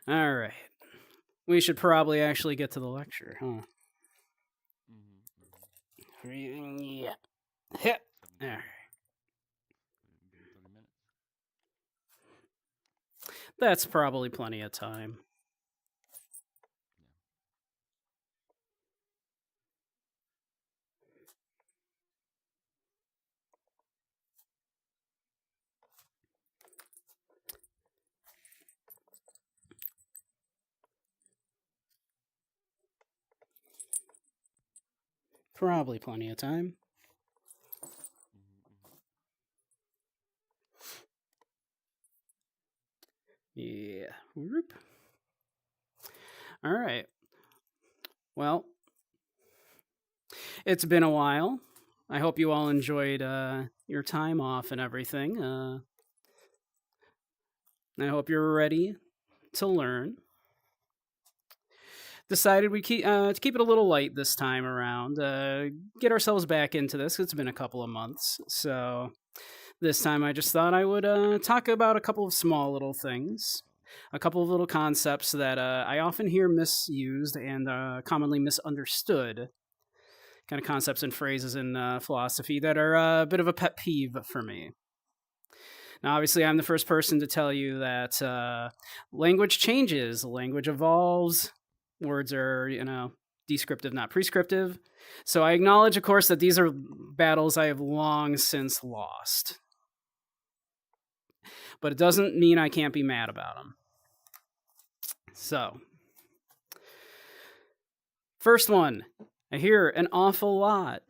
All right. We should probably actually get to the lecture, huh? Yeah. Hip. All right. That's probably plenty of time. Probably plenty of time. Yeah. Whoop. All right. Well, it's been a while. I hope you all enjoyed your time off and everything. I hope you're ready to learn. Decided we to keep it a little light this time around. Get ourselves back into this. It's been a couple of months, so this time I just thought I would talk about a couple of small little things, a couple of little concepts that I often hear misused and commonly misunderstood. Kind of concepts and phrases in philosophy that are a bit of a pet peeve for me. Now, obviously, I'm the first person to tell you that language changes, language evolves, words are, descriptive, not prescriptive. So I acknowledge, of course, that these are battles I have long since lost. But it doesn't mean I can't be mad about them. So, first one, I hear an awful lot,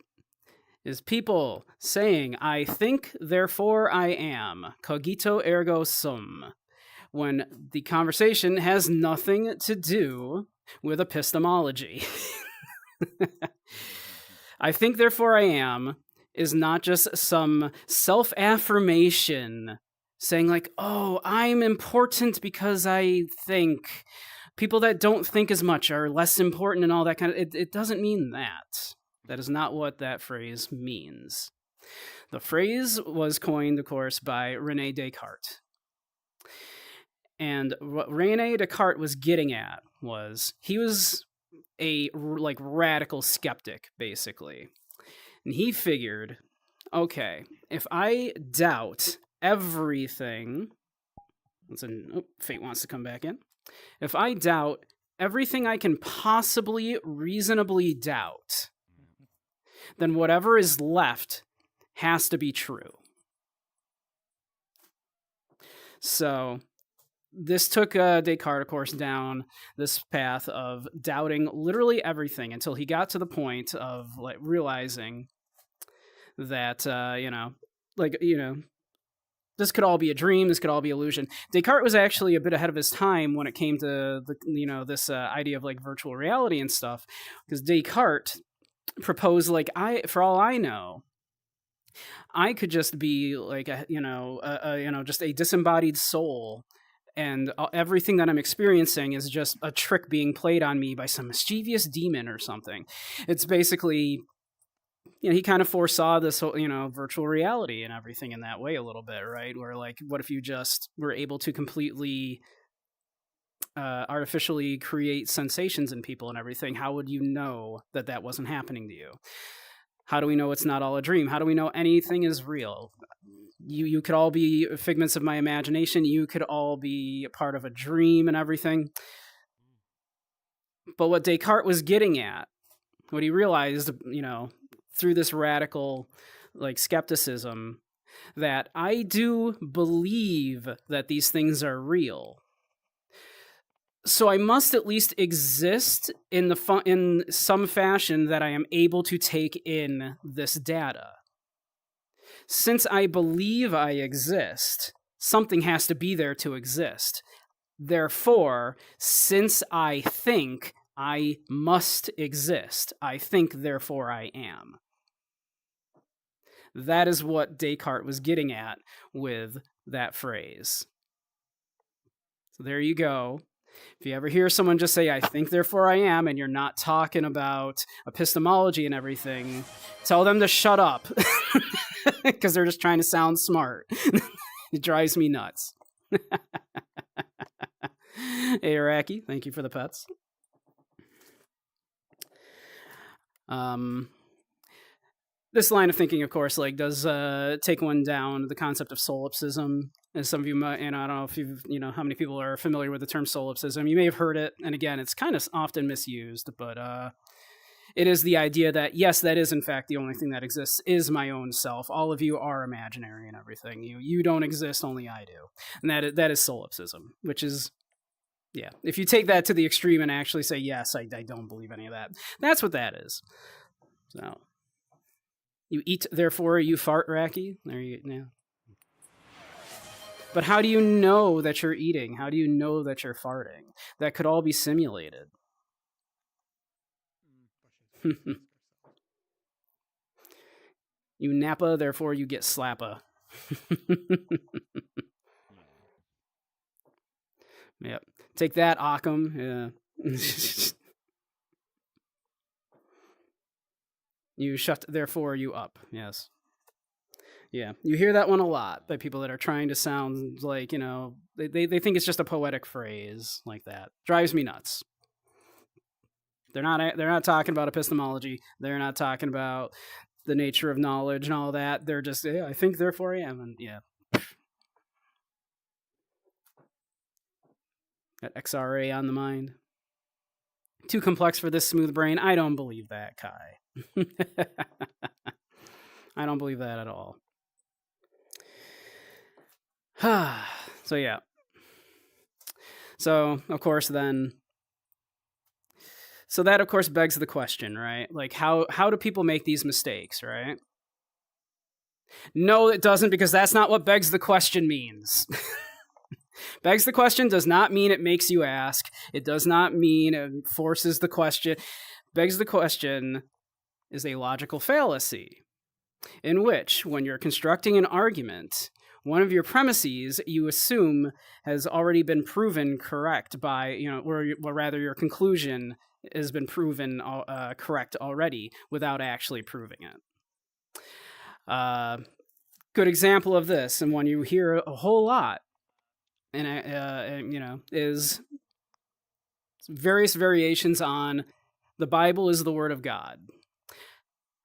is people saying, I think, therefore I am, cogito ergo sum, when the conversation has nothing to do with epistemology. I think, therefore I am is not just some self-affirmation saying like, oh, I'm important because I think. People that don't think as much are less important and all that kind of... It doesn't mean that. That is not what that phrase means. The phrase was coined, of course, by René Descartes. And what René Descartes was getting at was he was a radical skeptic, basically. And he figured, okay, if I doubt everything... Fate wants to come back in. If I doubt everything I can possibly reasonably doubt, then whatever is left has to be true. So this took Descartes, of course, down this path of doubting literally everything until he got to the point of realizing that, this could all be a dream. This could all be illusion. Descartes was actually a bit ahead of his time when it came to this idea of virtual reality and stuff, because Descartes proposed for all I know, I could just be just a disembodied soul, and everything that I'm experiencing is just a trick being played on me by some mischievous demon or something. It's basically... he kind of foresaw this whole, virtual reality and everything in that way a little bit, right? Where what if you just were able to completely artificially create sensations in people and everything? How would you know that that wasn't happening to you? How do we know it's not all a dream? How do we know anything is real? You could all be figments of my imagination. You could all be a part of a dream and everything. But what Descartes was getting at, what he realized, through this radical skepticism, that I do believe that these things are real. So I must at least exist in some fashion that I am able to take in this data. Since I believe I exist, something has to be there to exist. Therefore, since I think, I must exist. I think, therefore I am. That is what Descartes was getting at with that phrase. So there you go. If you ever hear someone just say, I think, therefore I am, and you're not talking about epistemology and everything, tell them to shut up. Because they're just trying to sound smart. It drives me nuts. Hey, Iraqi, thank you for the pets. This line of thinking, of course, like does take one down the concept of solipsism. As some of you might, and I don't know if you've, how many people are familiar with the term solipsism. You may have heard it, and again, it's kind of often misused, but it is the idea that yes, that is in fact the only thing that exists is my own self. All of you are imaginary and everything. You don't exist, only I do, and that is solipsism, which is. Yeah, if you take that to the extreme and actually say, yes, I don't believe any of that, that's what that is. So, you eat, therefore you fart, Racky. There you go. Yeah. But how do you know that you're eating? How do you know that you're farting? That could all be simulated. You nappa, therefore you get slappa. Yep. Take that, Occam. Yeah. You shut, therefore you up. Yes. Yeah. You hear that one a lot by people that are trying to sound like, they think it's just a poetic phrase like that. Drives me nuts. They're not talking about epistemology. They're not talking about the nature of knowledge and all that. They're just, I think, therefore I am. And yeah. Got XRA on the mind. Too complex for this smooth brain. I don't believe that, Kai. I don't believe that at all. So yeah. So of course then. So that of course begs the question, right? Like how do people make these mistakes, right? No, it doesn't, because that's not what begs the question means. Begs the question does not mean it makes you ask. It does not mean it forces the question. Begs the question is a logical fallacy in which, when you're constructing an argument, one of your premises you assume has already been proven correct by, or rather your conclusion has been proven correct already without actually proving it. Good example of this, and one you hear a whole lot, and is various variations on the Bible is the Word of God.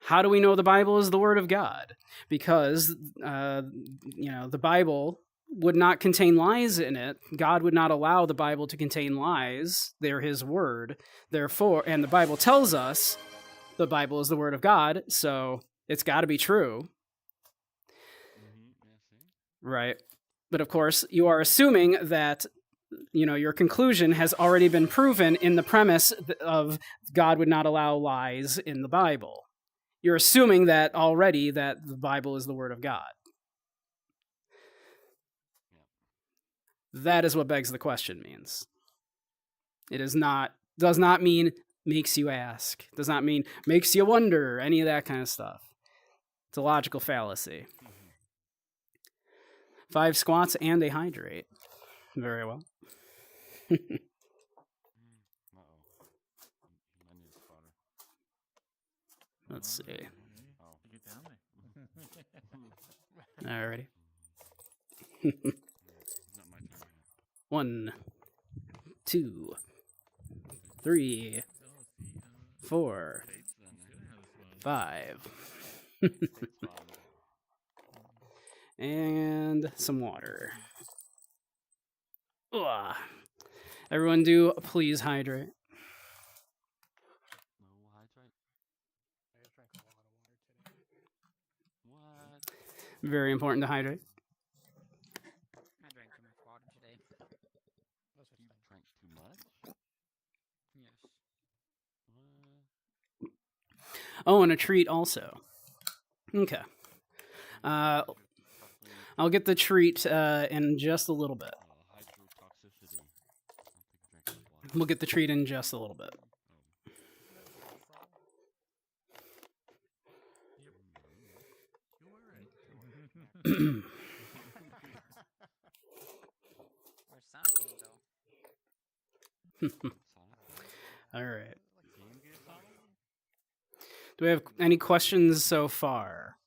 How do we know the Bible is the Word of God? Because the Bible would not contain lies in it. God would not allow the Bible to contain lies. They're His Word. Therefore, and the Bible tells us the Bible is the Word of God, so it's got to be true. Right. But of course, you are assuming that, your conclusion has already been proven in the premise of God would not allow lies in the Bible. You're assuming that already that the Bible is the Word of God. That is what begs the question means. It does not mean makes you ask. Does not mean makes you wonder, any of that kind of stuff. It's a logical fallacy. 5 squats and a hydrate. Very well. Let's see. Alrighty. 1, 2, 3, 4, 5. And some water. Ugh. Everyone do please hydrate. Very important to hydrate. I drank too much water today. You drank too much? Yes. Oh, and a treat also. Okay. I'll get the treat in just a little bit. Hydrotoxicity. We'll get the treat in just a little bit. Where's Sonic though? All right. Do we have any questions so far?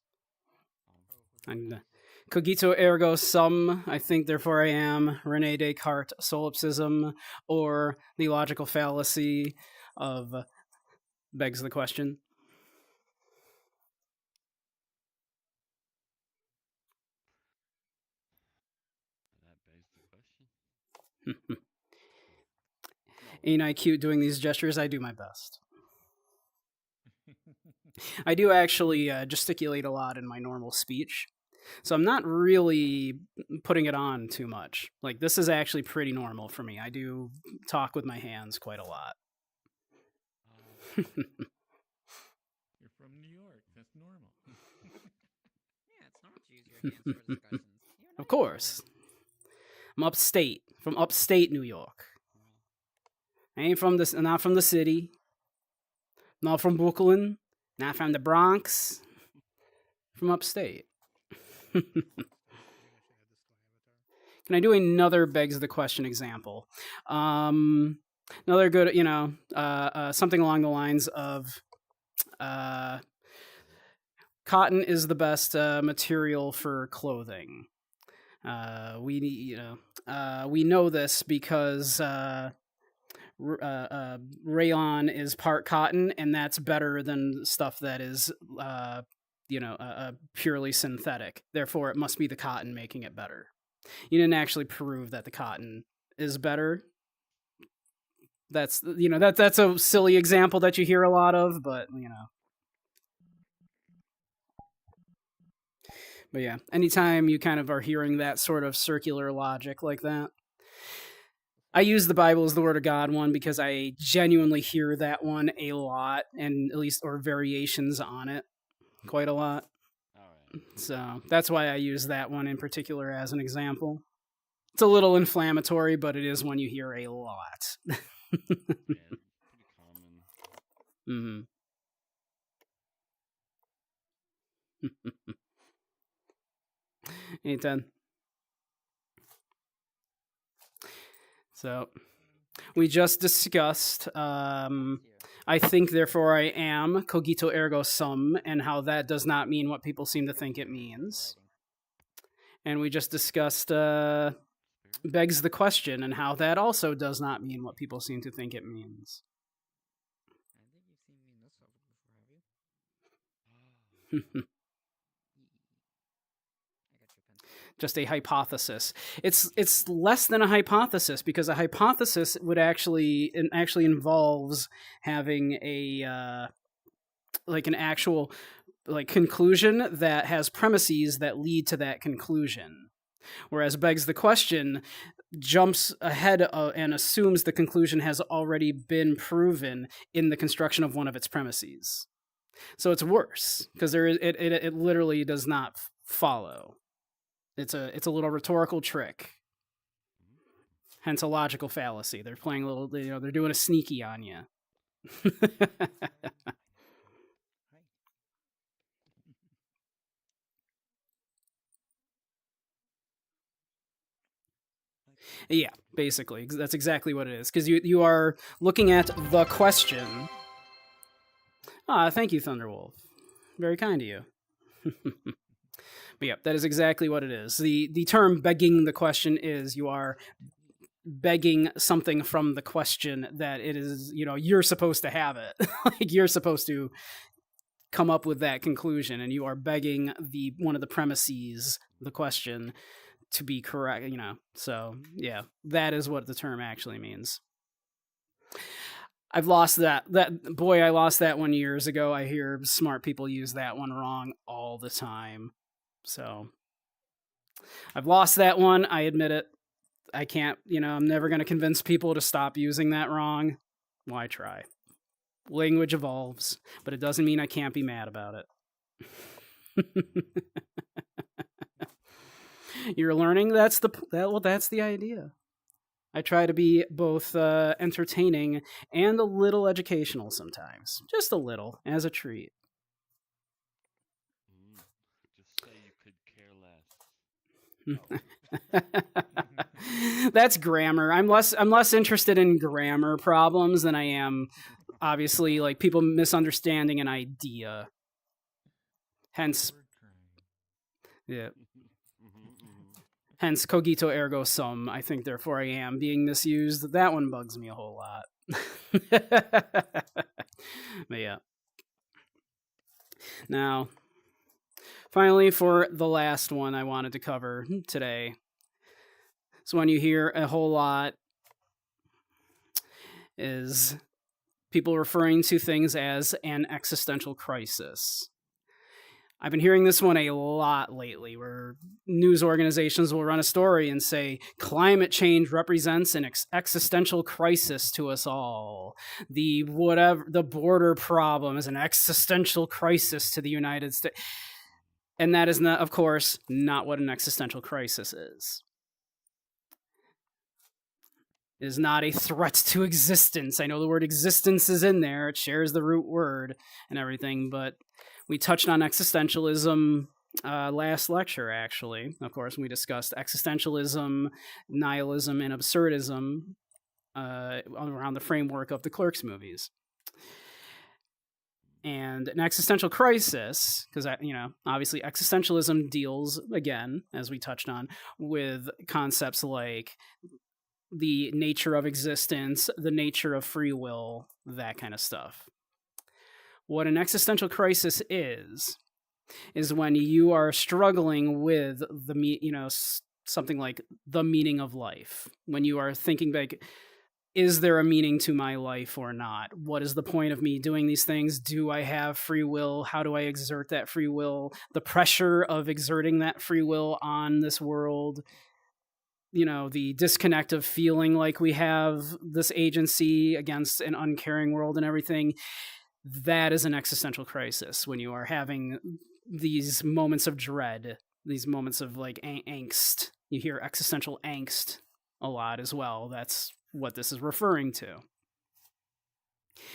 And Cogito ergo sum, I think, therefore I am, Rene Descartes solipsism, or the logical fallacy of begs the question. That begs the question. Ain't I cute doing these gestures? I do my best. I do actually gesticulate a lot in my normal speech. So I'm not really putting it on too much. Like, this is actually pretty normal for me. I do talk with my hands quite a lot. You're from New York. That's normal. Yeah, it's normal to use your hands for discussions. Of course. I'm upstate, from upstate New York. I ain't from this, not from the city, not from Brooklyn, not from the Bronx, from upstate. Can I do another begs the question example? Another good, something along the lines of cotton is the best material for clothing. We know this because rayon is part cotton, and that's better than stuff that is purely synthetic. Therefore, it must be the cotton making it better. You didn't actually prove that the cotton is better. That's that's a silly example that you hear a lot of, but But yeah, anytime you kind of are hearing that sort of circular logic like that, I use the Bible as the Word of God one because I genuinely hear that one a lot, and at least or variations on it quite a lot. So that's why I use that one in particular as an example. It's a little inflammatory, but it is one you hear a lot. Yeah, it's pretty common. Mm-hmm. Hey, 10. So we just discussed I think, therefore I am, cogito ergo sum, and how that does not mean what people seem to think it means. And we just discussed begs the question, and how that also does not mean what people seem to think it means. I think you've seen me in this topic before, have you? Just a hypothesis. It's less than a hypothesis, because a hypothesis would actually involves having a an actual conclusion that has premises that lead to that conclusion. Whereas begs the question jumps ahead and assumes the conclusion has already been proven in the construction of one of its premises. So it's worse, because it literally does not follow. It's a little rhetorical trick. Hence a logical fallacy. They're playing a little, they're doing a sneaky on you. Yeah, basically. That's exactly what it is. Because you are looking at the question. Thank you, Thunderwolf. Very kind of you. But yeah, that is exactly what it is. The term begging the question is you are begging something from the question that it is, you're supposed to have it. Like, you're supposed to come up with that conclusion, and you are begging one of the premises, the question, to be correct, So, yeah, that is what the term actually means. I've lost that. I lost that one years ago. I hear smart people use that one wrong all the time. So I've lost that one. I admit it. I can't, I'm never going to convince people to stop using that wrong. Why try? Language evolves, but it doesn't mean I can't be mad about it. You're learning. That's the idea. I try to be both entertaining and a little educational sometimes. Just a little, as a treat. Just say you could care less. That's grammar. I'm less interested in grammar problems than I am, obviously, like people misunderstanding an idea. Hence, yeah. Hence, cogito ergo sum. I think, therefore, I am being misused. That one bugs me a whole lot. But yeah. Now, finally, for the last one I wanted to cover today. So when you hear a whole lot is people referring to things as an existential crisis. I've been hearing this one a lot lately, where news organizations will run a story and say climate change represents an existential crisis to us all. The border problem is an existential crisis to the United States. And that is not, of course, not what an existential crisis is. It is not a threat to existence. I know the word existence is in there. It shares the root word and everything, but we touched on existentialism last lecture, actually. Of course, we discussed existentialism, nihilism, and absurdism around the framework of the Clerks movies. And an existential crisis, because, obviously existentialism deals, again, as we touched on, with concepts like the nature of existence, the nature of free will, that kind of stuff. What an existential crisis is when you are struggling with something like the meaning of life. When you are thinking back, is there a meaning to my life or not? What is the point of me doing these things? Do I have free will? How do I exert that free will? The pressure of exerting that free will on this world. The disconnect of feeling like we have this agency against an uncaring world and everything. That is an existential crisis when you are having these moments of dread, these moments of like angst. You hear existential angst a lot as well. That's what this is referring to.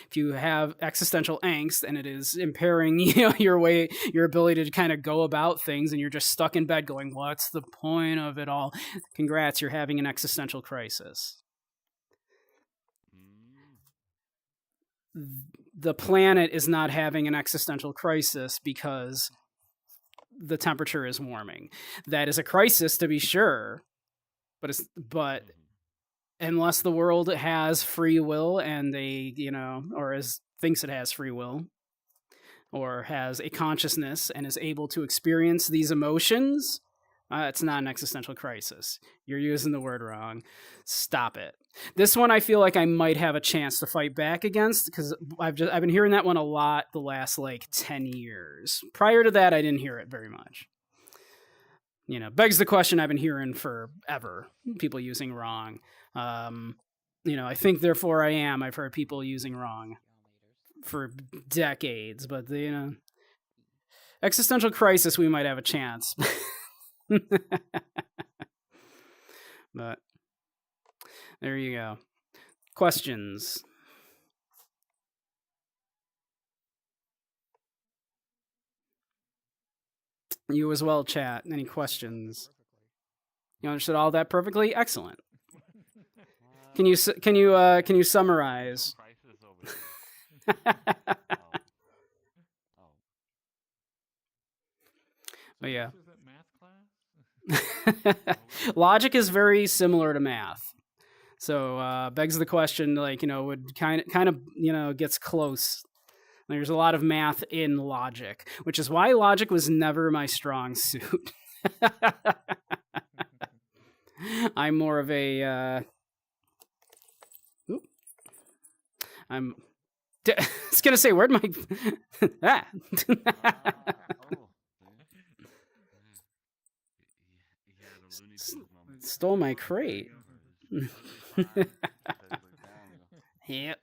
If you have existential angst and it is impairing your ability to kind of go about things, and you're just stuck in bed going, what's the point of it all? Congrats, you're having an existential crisis. The planet is not having an existential crisis because the temperature is warming. That is a crisis, to be sure, but unless the world has free will and thinks it has free will, or has a consciousness and is able to experience these emotions, it's not an existential crisis. You're using the word wrong. Stop it. This one I feel like I might have a chance to fight back against, because I've been hearing that one a lot the last 10 years. Prior to that, I didn't hear it very much. Begs the question I've been hearing forever. People using wrong. I think, therefore, I am. I've heard people using wrong for decades, but existential crisis, we might have a chance. But there you go. Questions? You as well, chat. Any questions? You understood all that perfectly? Excellent. Can you summarize? But yeah. Logic is very similar to math. So begs the question, would kind of gets close. There's a lot of math in logic, which is why logic was never my strong suit. I'm more of a I was gonna say, where'd my stole my crate. Yep.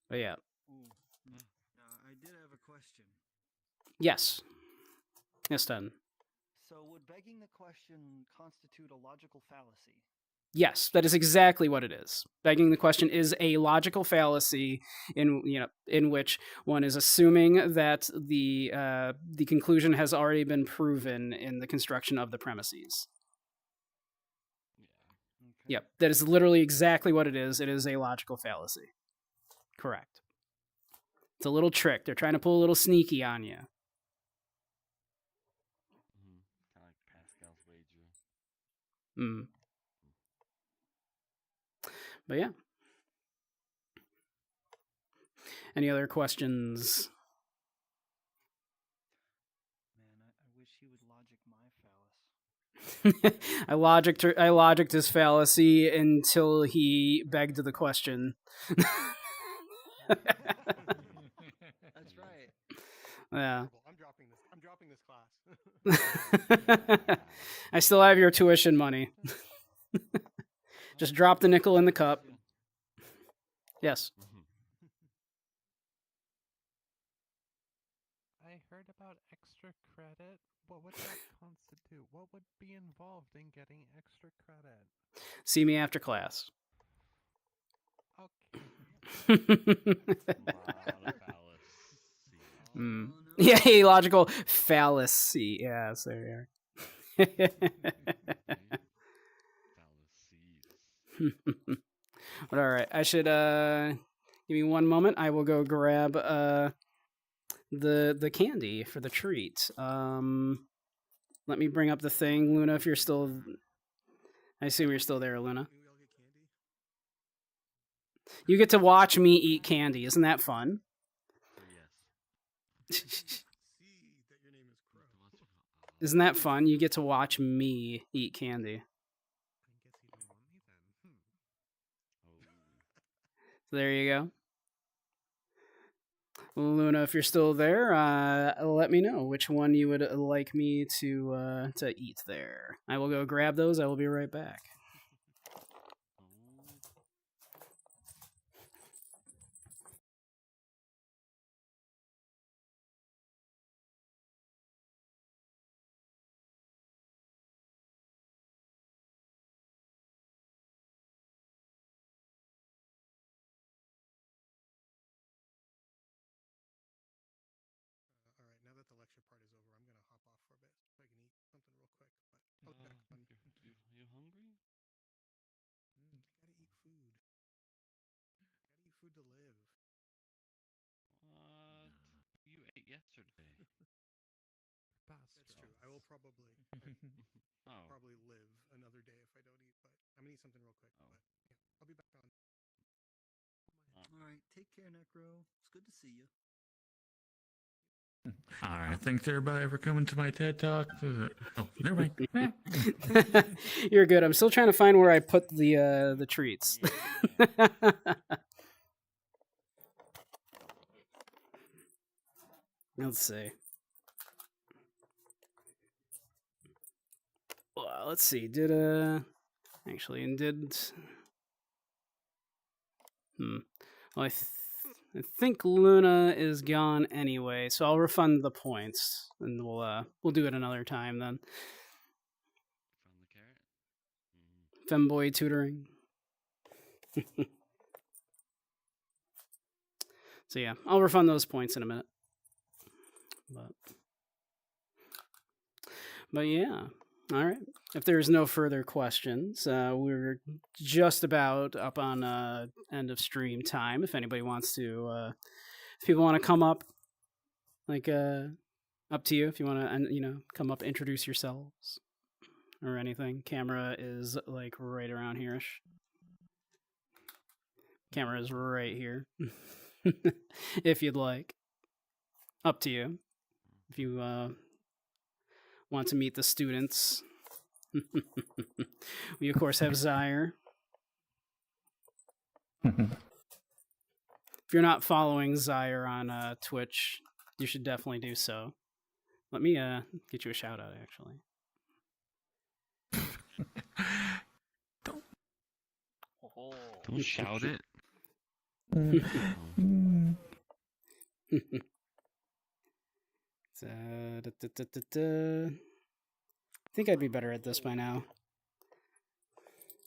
But yeah. I did have a question. Yes. Yes, done. So would begging the question constitute a logical fallacy? Yes, that is exactly what it is. Begging the question is a logical fallacy in which one is assuming that the conclusion has already been proven in the construction of the premises. Okay. Yep, that is literally exactly what it is. It is a logical fallacy. Correct. It's a little trick. They're trying to pull a little sneaky on you. Mm. But yeah. Any other questions? Man, I wish he would logic my phallus. I logicked his fallacy until he begged the question. That's right. Yeah. I'm dropping this class. I still have your tuition money. Just drop the nickel in the cup. Yes. I heard about extra credit. What would that constitute? What would be involved in getting extra credit? See me after class. Okay. Mm. Oh, no. Yeah, illogical fallacy. Yes, there we are. But all right, I should give me one moment. I will go grab the candy for the treat. Let me bring up the thing, Luna. If you're still, I assume you're still there, Luna. Maybe we all get candy. You get to watch me eat candy. Isn't that fun? Yes. See that your name is Crow. Isn't that fun? You get to watch me eat candy. I guess you don't want me then. So there you go. Luna, if you're still there, let me know which one you would like me to eat there. I will go grab those. I will be right back. All right, now that the lecture part is over, I'm gonna hop off for a bit so I can eat something real quick. But I'll be back on. You hungry? I gotta eat food. Gotta eat food to live. What? You ate yesterday. That's true. I will probably Oh. probably live another day if I don't eat. But I'm gonna eat something real quick. Oh. But yeah, I'll be back on. All right, take care, Necro. It's good to see you. All right. Thanks everybody for coming to my TED Talk. Oh, never mind. You're good. I'm still trying to find where I put the treats. Let's see. Well, let's see. Did actually and did Well, I think Luna is gone anyway, so I'll refund the points and we'll do it another time then. Found the carrot? Femboy tutoring. So yeah, I'll refund those points in a minute. But yeah, all right. If there's no further questions, we're just about up on end of stream time. If anybody wants to, if people want to come up, like up to you. If you want to, come up, introduce yourselves or anything. Camera is like right around here-ish. Camera is right here. If you'd like, up to you. If you want to meet the students. We of course have Zyre. If you're not following Zyre on Twitch, you should definitely do so. Let me get you a shout out actually. Don't shout it. I think I'd be better at this by now.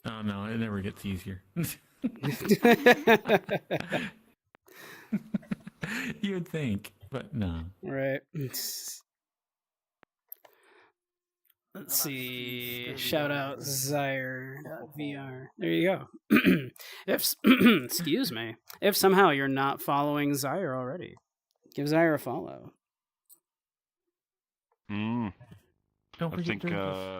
Oh no, it never gets easier. You would think, but no. Right. Let's see. Shout out Zyre.vr. There you go. If excuse me, if somehow you're not following Zyre already, give Zyre a follow. Don't I forget think Sturgis.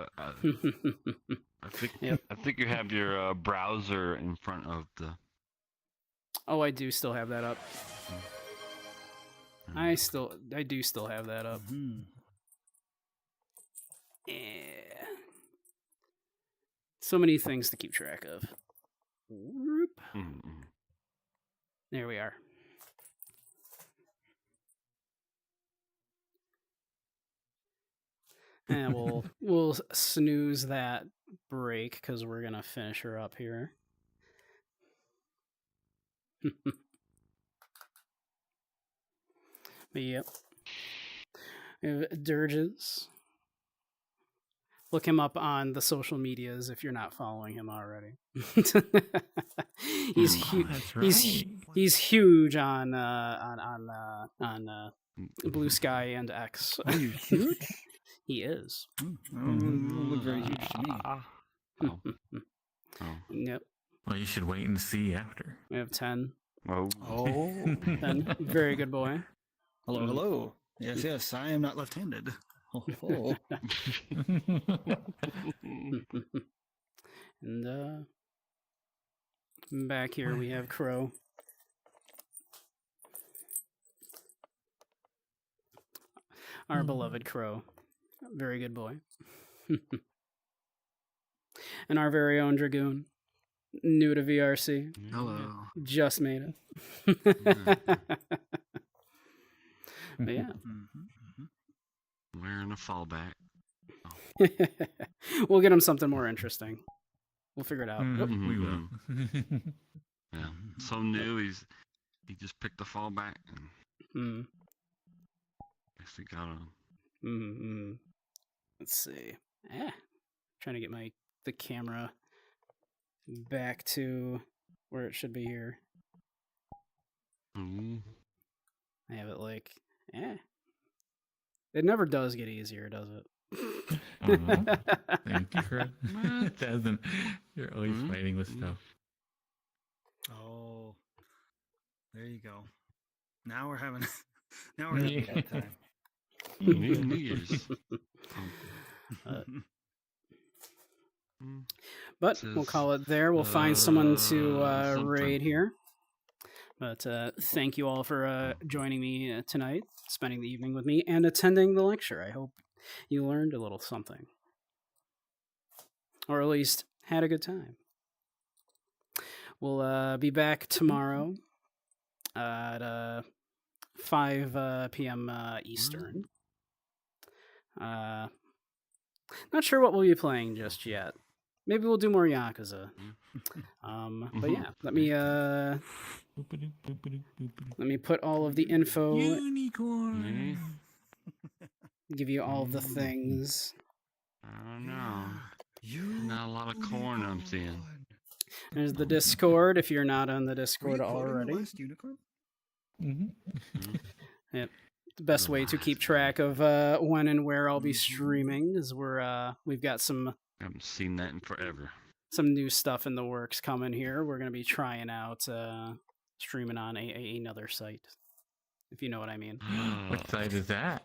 Yep. I think you have your browser in front of the. Oh, I do still have that up. I do still have that up. Mm-hmm. Yeah. So many things to keep track of. Whoop. Mm-mm. There we are. And we'll snooze that break because we're gonna finish her up here. But yep. We have Dirges. Look him up on the social medias if you're not following him already. He's huge. That's right. He's huge on Blue Sky and X. Are you huge? He is. Don't look very huge to me. Oh. Oh. Yep. Well, you should wait and see after. We have 10. Oh. Oh. 10. Very good boy. Hello, hello. Yes, yes, I am not left-handed. Oh. And back here we have Crow. Our beloved Crow. Very good boy. And our very own Dragoon. New to VRC. Hello. Just made it. But yeah. Wearing a fallback. We'll get him something more interesting. We'll figure it out. Mm, we will. Yeah. So new. He just picked the fallback and guess he got him. Let's see. Trying to get the camera back to where it should be here. Ooh. I have it like, It never does get easier, does it? Thank you, Fred. It doesn't. You're always fighting with stuff. Oh. There you go. Now we're having a good time. New Year's. But we'll call it there. We'll find someone to raid here. But thank you all for joining me tonight, spending the evening with me, and attending the lecture. I hope you learned a little something. Or at least had a good time. We'll be back tomorrow at 5 p.m. Eastern. Not sure what we'll be playing just yet. Maybe we'll do more Yakuza. But yeah, let me put all of the info. Unicorn. Give you all the things. I don't know. Not a lot of corn I'm seeing. There's the Discord if you're not on the Discord already. Last unicorn? Yep. The best way to keep track of when and where I'll be streaming is we've got some. I haven't seen that in forever. Some new stuff in the works coming here. We're gonna be trying out streaming on another site, if you know what I mean. What site is that?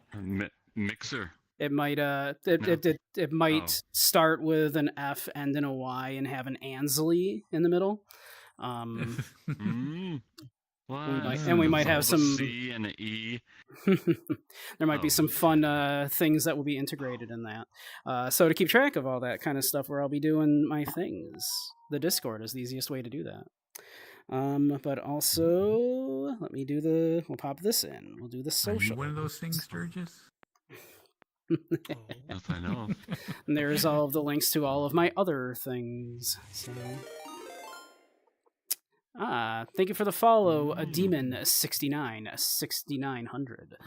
Mixer. It might it might start with an F and an a Y and have an Ansley in the middle. We might have some C and an E. There might be some fun things that will be integrated in that. So to keep track of all that kind of stuff where I'll be doing my things, the Discord is the easiest way to do that. But also, we'll pop this in. We'll do the social. Are you one of those things, Sturgis? Yes, I know. And there's all of the links to all of my other things. So. Thank you for the follow, a demon 6900.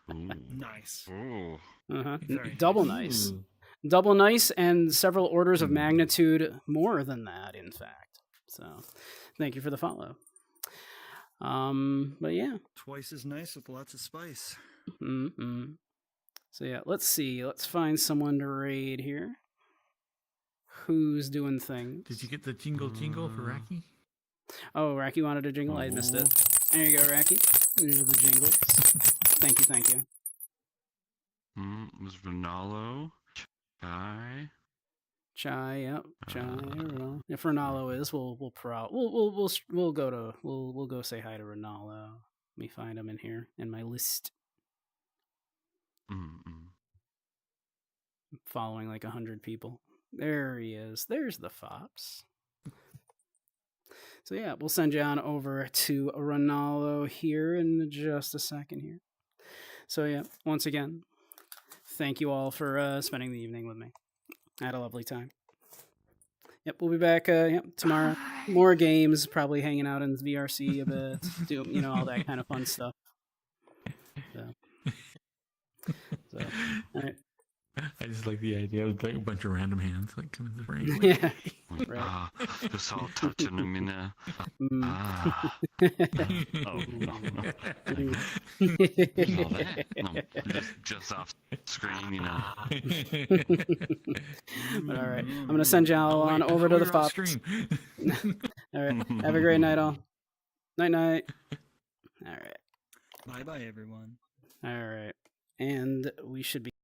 Nice. Ooh. Double nice. Double nice, and several orders of magnitude more than that, in fact. So, thank you for the follow. But yeah. Twice as nice with lots of spice. So yeah, let's see. Let's find someone to raid here. Who's doing things? Did you get the jingle for Raki? Oh, Raki wanted a jingle. I missed it. There you go, Raki. These are the jingles. Thank you. Was Ronaldo? Chai? Chai, yep. Chai, Ronaldo. If Ronaldo is, we'll go say hi to Ronaldo. Let me find him in here in my list. Following like 100 people. There he is. There's the Fops. So yeah, we'll send you on over to Ronaldo here in just a second here. So yeah, once again, thank you all for spending the evening with me. I had a lovely time. Yep, we'll be back tomorrow. Bye. More games, probably hanging out in VRC a bit, do all that kind of fun stuff. So all right. I just like the idea of like a bunch of random hands like coming to the ring. Like, Yeah. Like, Right. just all touching him, you know. Oh, no. All that. No, just off screen, you know. But all right, I'm gonna send y'all on over to the Fops. All right, have a great night, all. Night, night. All right. Bye bye, everyone. All right, and we should be.